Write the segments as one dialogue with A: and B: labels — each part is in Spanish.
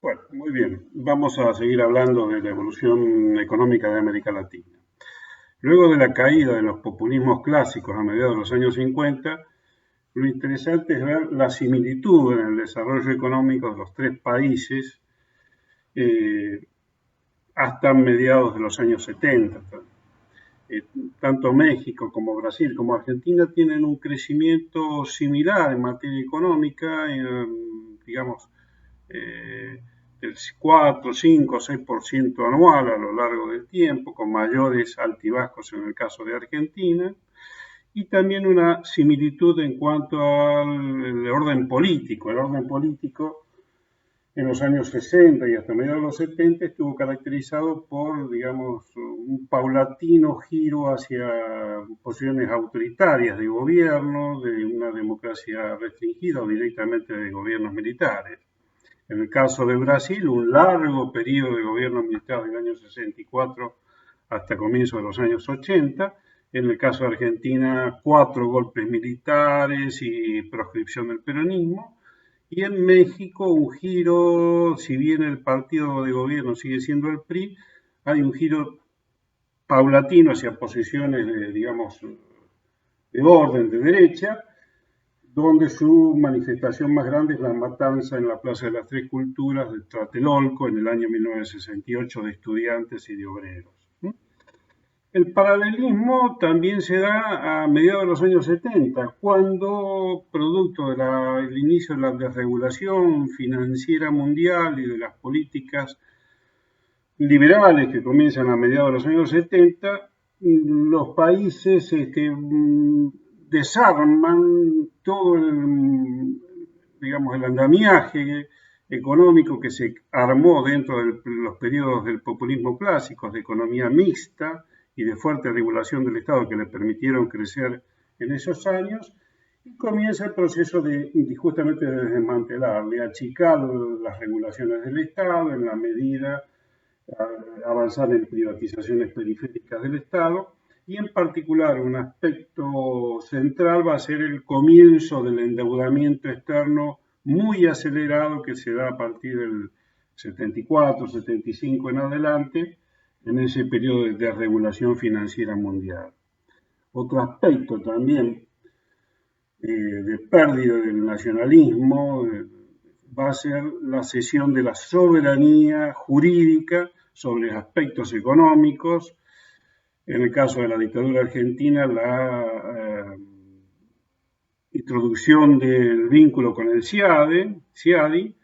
A: Bueno, muy bien. Vamos a seguir hablando de la evolución económica de América Latina. Luego de la caída de los populismos clásicos a mediados de los años 50, lo interesante es ver la similitud en el desarrollo económico de los tres países eh, hasta mediados de los años 70. Eh, Tanto México como Brasil como Argentina tienen un crecimiento similar en materia económica, digamos, eh, del 4, 5, 6% anual a lo largo del tiempo, con mayores altibajos en el caso de Argentina, y también una similitud en cuanto al orden político. El orden político en los años 60 y hasta mediados de los 70 estuvo caracterizado por, digamos, un paulatino giro hacia posiciones autoritarias de gobierno, de una democracia restringida o directamente de gobiernos militares. En el caso de Brasil, un largo periodo de gobierno militar del año 64 hasta comienzos de los años 80. En el caso de Argentina, 4 golpes militares y proscripción del peronismo. Y en México, un giro, si bien el partido de gobierno sigue siendo el PRI, hay un giro paulatino hacia posiciones de, digamos, de orden de derecha, donde su manifestación más grande es la matanza en la Plaza de las Tres Culturas de Tlatelolco en el año 1968 de estudiantes y de obreros. El paralelismo también se da a mediados de los años 70, cuando, producto del inicio de la desregulación financiera mundial y de las políticas liberales que comienzan a mediados de los años 70, los países desarman todo digamos, el andamiaje económico que se armó dentro de los periodos del populismo clásico, de economía mixta y de fuerte regulación del Estado que le permitieron crecer en esos años, y comienza el proceso justamente de desmantelar, de achicar las regulaciones del Estado en la medida avanzar en privatizaciones periféricas del Estado, y en particular un aspecto central va a ser el comienzo del endeudamiento externo muy acelerado que se da a partir del 74, 75 en adelante, en ese periodo de desregulación financiera mundial. Otro aspecto también de pérdida del nacionalismo va a ser la cesión de la soberanía jurídica sobre aspectos económicos. En el caso de la dictadura argentina, la introducción del vínculo con el CIADI,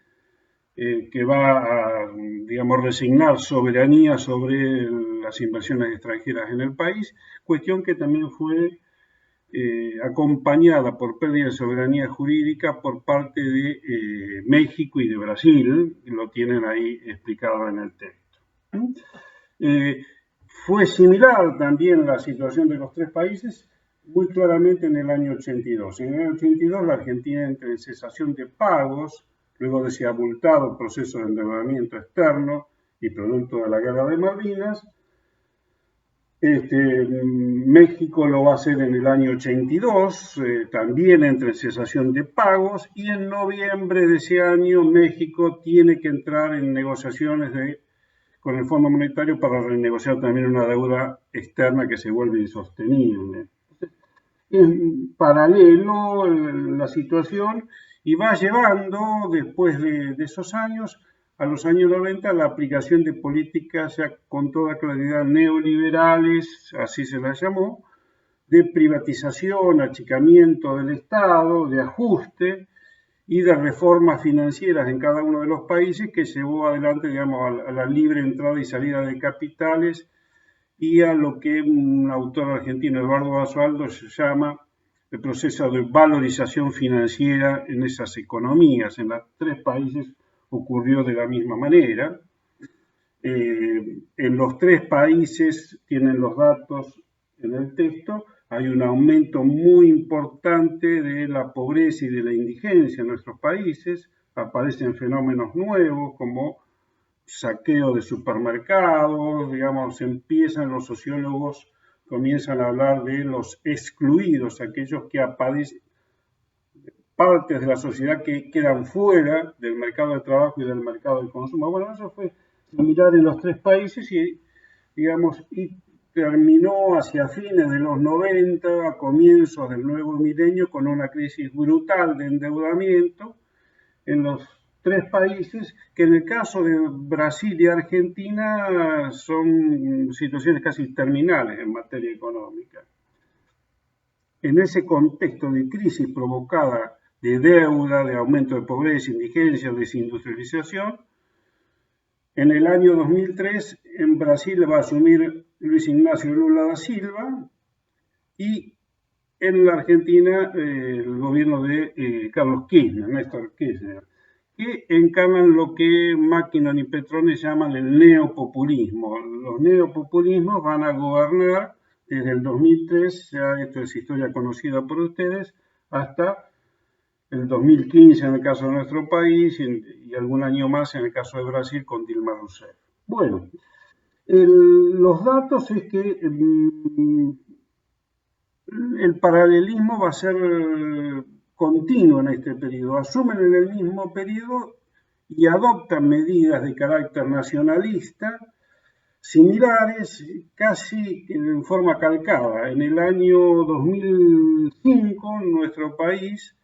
A: que va a, digamos, resignar soberanía sobre las inversiones extranjeras en el país, cuestión que también fue acompañada por pérdida de soberanía jurídica por parte de México y de Brasil, y lo tienen ahí explicado en el texto. Eh, Fue similar también la situación de los tres países, muy claramente en el año 82. En el año 82 la Argentina entra en cesación de pagos, luego de ese abultado proceso de endeudamiento externo y producto de la guerra de Malvinas. México lo va a hacer en el año 82, también entra en cesación de pagos, y en noviembre de ese año México tiene que entrar en negociaciones con el Fondo Monetario para renegociar también una deuda externa que se vuelve insostenible. En paralelo la situación y va llevando, después de esos años, a los años 90, la aplicación de políticas ya con toda claridad neoliberales, así se las llamó, de privatización, achicamiento del Estado, de ajuste y de reformas financieras en cada uno de los países que llevó adelante, digamos, a la libre entrada y salida de capitales y a lo que un autor argentino, Eduardo Basualdo, se llama el proceso de valorización financiera en esas economías. En los tres países ocurrió de la misma manera. En los tres países tienen los datos en el texto. Hay un aumento muy importante de la pobreza y de la indigencia en nuestros países. Aparecen fenómenos nuevos como saqueo de supermercados, digamos, empiezan los sociólogos, comienzan a hablar de los excluidos, aquellos que partes de la sociedad que quedan fuera del mercado de trabajo y del mercado de consumo. Bueno, eso fue similar en los tres países y, digamos, y terminó hacia fines de los 90, a comienzos del nuevo milenio, con una crisis brutal de endeudamiento en los tres países, que en el caso de Brasil y Argentina son situaciones casi terminales en materia económica. En ese contexto de crisis provocada de deuda, de aumento de pobreza, indigencia, desindustrialización, en el año 2003 en Brasil va a asumir Luis Ignacio Lula da Silva y en la Argentina el gobierno de Carlos Kirchner, Néstor Kirchner, que encarnan lo que Macchinon y Petrone llaman el neopopulismo. Los neopopulismos van a gobernar desde el 2003, ya esto es historia conocida por ustedes, hasta el 2015 en el caso de nuestro país y algún año más en el caso de Brasil con Dilma Rousseff. Bueno, los datos es que el paralelismo va a ser continuo en este periodo. Asumen en el mismo periodo y adoptan medidas de carácter nacionalista similares, casi en forma calcada. En el año 2005, nuestro país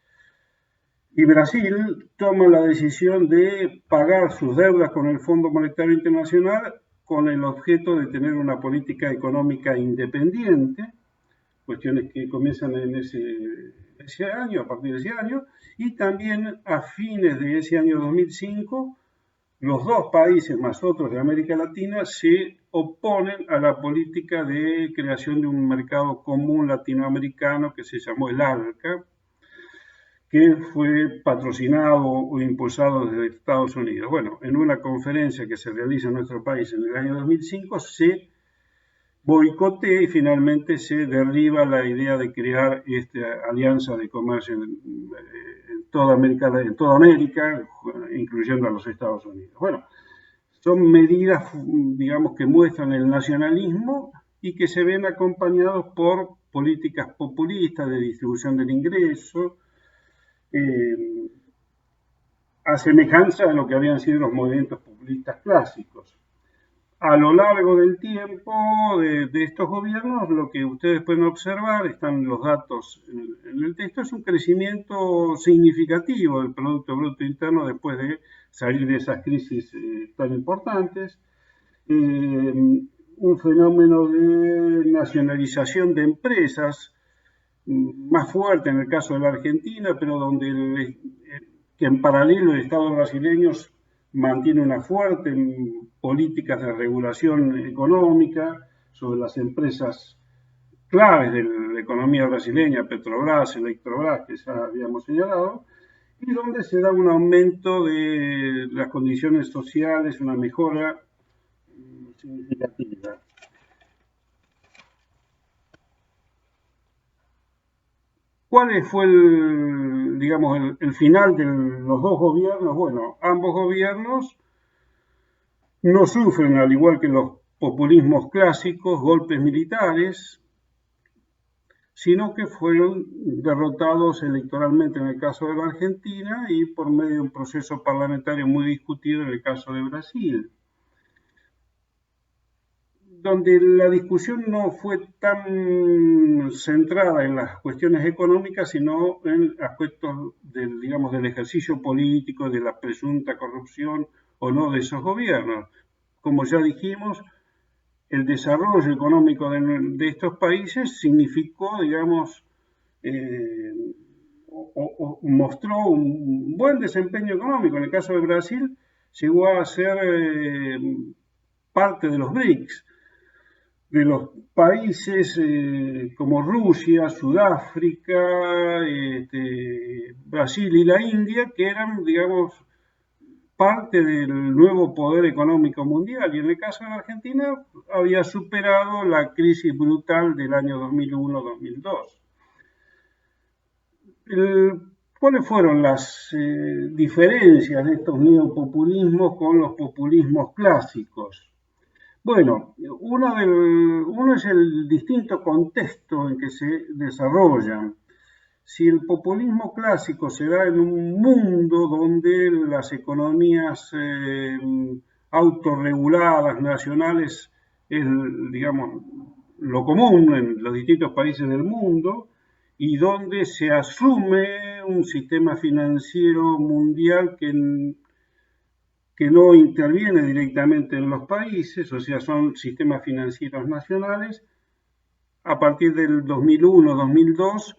A: y Brasil toman la decisión de pagar sus deudas con el Fondo Monetario Internacional con el objeto de tener una política económica independiente, cuestiones que comienzan en ese año, a partir de ese año, y también a fines de ese año 2005, los dos países más otros de América Latina se oponen a la política de creación de un mercado común latinoamericano que se llamó el ALCA, que fue patrocinado o impulsado desde Estados Unidos. Bueno, en una conferencia que se realiza en nuestro país en el año 2005 se boicotea y finalmente se derriba la idea de crear esta alianza de comercio en toda América, incluyendo a los Estados Unidos. Bueno, son medidas, digamos, que muestran el nacionalismo y que se ven acompañados por políticas populistas de distribución del ingreso, a semejanza de lo que habían sido los movimientos populistas clásicos. A lo largo del tiempo de estos gobiernos, lo que ustedes pueden observar, están los datos en el texto, es un crecimiento significativo del Producto Bruto Interno después de salir de esas crisis tan importantes, un fenómeno de nacionalización de empresas, más fuerte en el caso de la Argentina, pero donde que en paralelo el Estado brasileño mantiene una fuerte políticas de regulación económica sobre las empresas claves de la economía brasileña, Petrobras, Electrobras, que ya habíamos señalado, y donde se da un aumento de las condiciones sociales, una mejora significativa. ¿Cuál fue el final de los dos gobiernos? Bueno, ambos gobiernos no sufren, al igual que los populismos clásicos, golpes militares, sino que fueron derrotados electoralmente en el caso de la Argentina y por medio de un proceso parlamentario muy discutido en el caso de Brasil, donde la discusión no fue tan centrada en las cuestiones económicas, sino en aspectos del ejercicio político, de la presunta corrupción o no de esos gobiernos. Como ya dijimos, el desarrollo económico de estos países significó, mostró un buen desempeño económico. En el caso de Brasil, llegó a ser parte de los BRICS, de los países como Rusia, Sudáfrica, Brasil y la India, que eran, parte del nuevo poder económico mundial. Y en el caso de la Argentina había superado la crisis brutal del año 2001-2002. ¿Cuáles fueron las diferencias de estos neopopulismos con los populismos clásicos? Bueno, uno es el distinto contexto en que se desarrollan. si el populismo clásico se da en un mundo donde las economías autorreguladas, nacionales, es, digamos, lo común en los distintos países del mundo, y donde se asume un sistema financiero mundial que no interviene directamente en los países, o sea, son sistemas financieros nacionales. A partir del 2001-2002,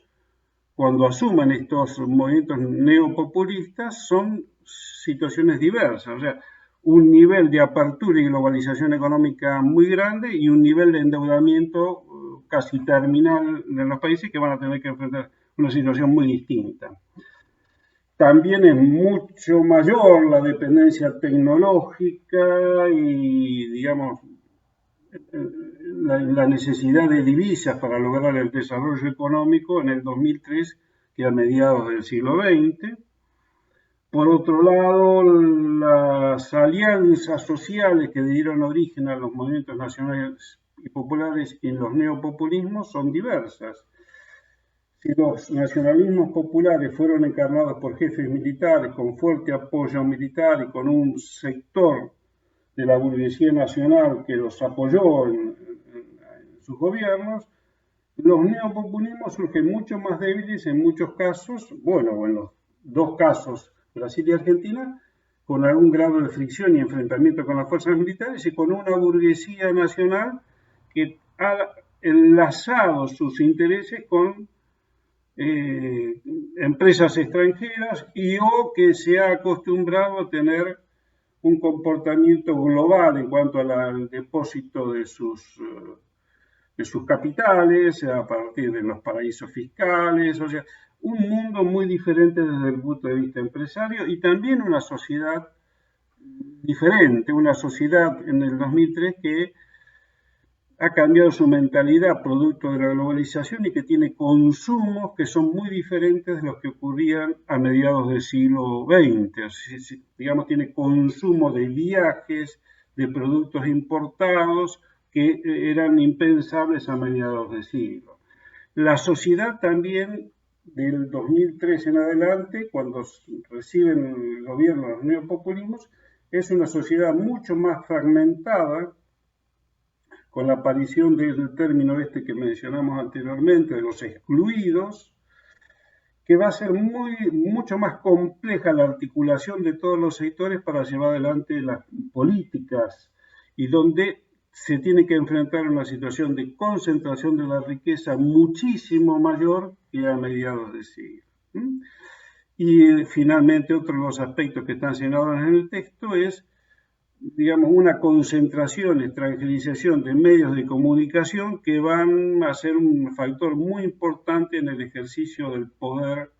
A: cuando asuman estos movimientos neopopulistas, son situaciones diversas, o sea, un nivel de apertura y globalización económica muy grande y un nivel de endeudamiento casi terminal de los países que van a tener que enfrentar una situación muy distinta. También es mucho mayor la dependencia tecnológica y, digamos, la necesidad de divisas para lograr el desarrollo económico en el 2003 que a mediados del siglo XX. Por otro lado, las alianzas sociales que dieron origen a los movimientos nacionales y populares y los neopopulismos son diversas. Si los nacionalismos populares fueron encarnados por jefes militares con fuerte apoyo militar y con un sector de la burguesía nacional que los apoyó en sus gobiernos, los neopopulismos surgen mucho más débiles en muchos casos, bueno, en los dos casos, Brasil y Argentina, con algún grado de fricción y enfrentamiento con las fuerzas militares y con una burguesía nacional que ha enlazado sus intereses con empresas extranjeras y o que se ha acostumbrado a tener un comportamiento global en cuanto al depósito de sus capitales, a partir de los paraísos fiscales, o sea, un mundo muy diferente desde el punto de vista empresario y también una sociedad diferente, una sociedad en el 2003 que ha cambiado su mentalidad producto de la globalización y que tiene consumos que son muy diferentes de los que ocurrían a mediados del siglo XX. Digamos, tiene consumo de viajes, de productos importados que eran impensables a mediados del siglo. La sociedad también del 2003 en adelante, cuando reciben el gobierno los neopopulismos, es una sociedad mucho más fragmentada, con la aparición del término este que mencionamos anteriormente, de los excluidos, que va a ser mucho más compleja la articulación de todos los sectores para llevar adelante las políticas y donde se tiene que enfrentar a una situación de concentración de la riqueza muchísimo mayor que a mediados del siglo. Y finalmente otro de los aspectos que están señalados en el texto es, digamos, una concentración, extranjerización de medios de comunicación que van a ser un factor muy importante en el ejercicio del poder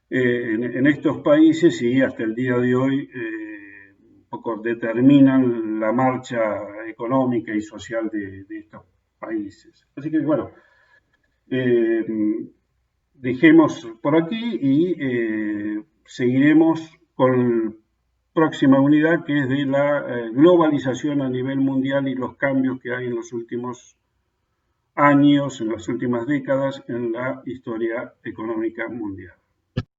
A: en estos países y hasta el día de hoy un poco determinan la marcha económica y social de estos países. Así que, bueno, dejemos por aquí y seguiremos con próxima unidad, que es de la globalización a nivel mundial y los cambios que hay en los últimos años, en las últimas décadas, en la historia económica mundial.